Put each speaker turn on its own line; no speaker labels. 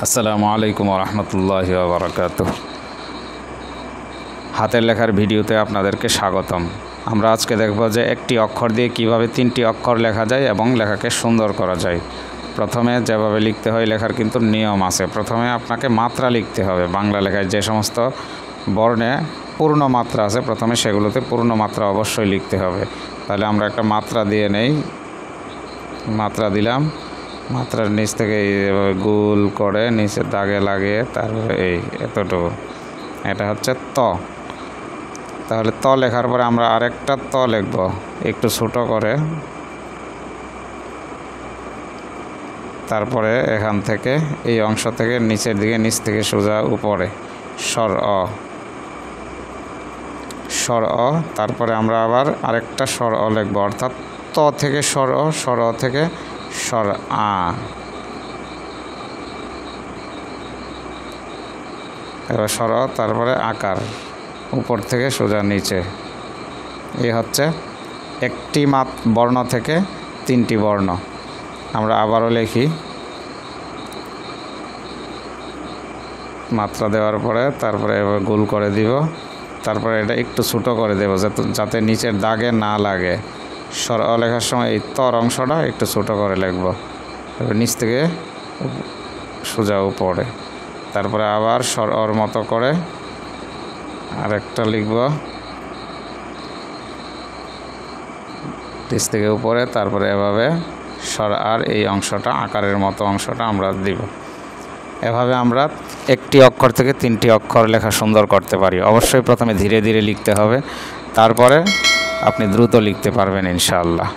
আসসালামু আলাইকুম ওয়া রাহমাতুল্লাহি ওয়া বারাকাতুহু। হাতের লেখার ভিডিওতে আপনাদেরকে স্বাগতম। আমরা আজকে দেখব যে একটি অক্ষর দিয়ে কিভাবে তিনটি অক্ষর লেখা যায় এবং লেখাকে সুন্দর করা যায়। প্রথমে যেভাবে লিখতে হয় লেখার কিন্তু নিয়ম আছে। প্রথমে আপনাকে মাত্রা লিখতে হবে। বাংলা লেখায় যে সমস্ত বর্ণে পূর্ণ মাত্রা আছে প্রথমে সেগুলোতে পূর্ণ মাত্রা অবশ্যই লিখতে হবে। তাহলে আমরা একটা মাত্রা দিয়ে নেই। মাত্রা দিলাম, মাত্রার নিচ থেকে এইভাবে গোল করে নিচে দাগে লাগিয়ে তারপরে এই এতটুকু, এটা হচ্ছে ত। তাহলে ত লেখার পরে আমরা আরেকটা ত লিখব একটু ছোট করে। তারপরে এখান থেকে এই অংশ থেকে নিচের দিকে, নিচ থেকে সোজা উপরে স্বর অ, স্বর অ। তারপরে আমরা আবার আরেকটা স্বর অ লিখব, অর্থাৎ ত থেকে স্বর অ, স্বর অ থেকে স্বর আ। এবার স্বর অ, তারপরে আকার উপর থেকে সোজা নিচে। এই হচ্ছে একটি বর্ণ থেকে তিনটি বর্ণ। আমরা আবারও লিখি। মাত্রা দেওয়ার পরে তারপরে এবার গোল করে দিব। তারপরে এটা একটু ছোটো করে দেব যাতে নিচের দাগে না লাগে। স্বর অ লেখার সময় এই তর অংশটা একটু ছোটো করে লিখব, এবার নিচ থেকে সোজা উপরে। তারপরে আবার স্বর অর মতো করে আরেকটা লিখব নিচ থেকে উপরে। তারপরে এভাবে স্বর আর এই অংশটা আকারের মতো অংশটা আমরা দিব। এভাবে আমরা একটি অক্ষর থেকে তিনটি অক্ষর লেখা সুন্দর করতে পারি। অবশ্যই প্রথমে ধীরে ধীরে লিখতে হবে, তারপরে আপনি দ্রুত লিখতে পারবেন ইনশাআল্লাহ।